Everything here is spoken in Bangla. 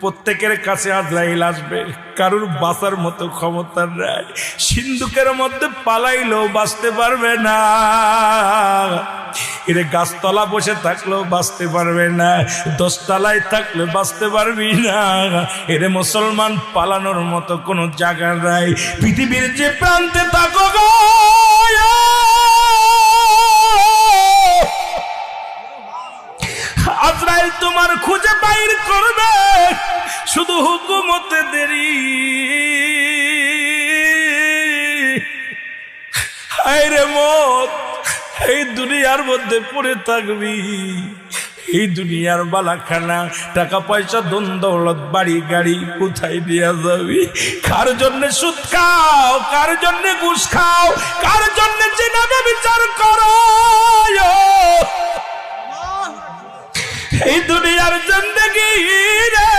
প্রত্যেকের কাছে আজরাইল আসবে, কারুর বাঁচার মতো ক্ষমতা নাই। সিন্ধুকের মধ্যে পালাইলেও বাঁচতে পারবে না, এরে গাছতলা বসে থাকলেও বাঁচতে পারবে না, 10 তলায় থাকলে বাঁচতে পারবি না। এরে মুসলমান, পালানোর মতো কোনো জায়গা নাই। পৃথিবীর যে প্রান্তে থাকো গো, আজরাইল তোমার খুঁজে বাইর করবে, শুধু হুকুমতে দেরি। হায়রে মত, এই দুনিয়ার মধ্যে পড়ে থাকবি, এই দুনিয়ার বালাখানা, টাকা পয়সা ধন দৌলত বাড়ি গাড়ি কোথায় দিয়া যাবি? কার জন্য সুদ খাও, কার জন্য ঘুষ খাও, কার জন্য জিনা বিচার করো? এই দুনিয়ার জিন্দেগি রে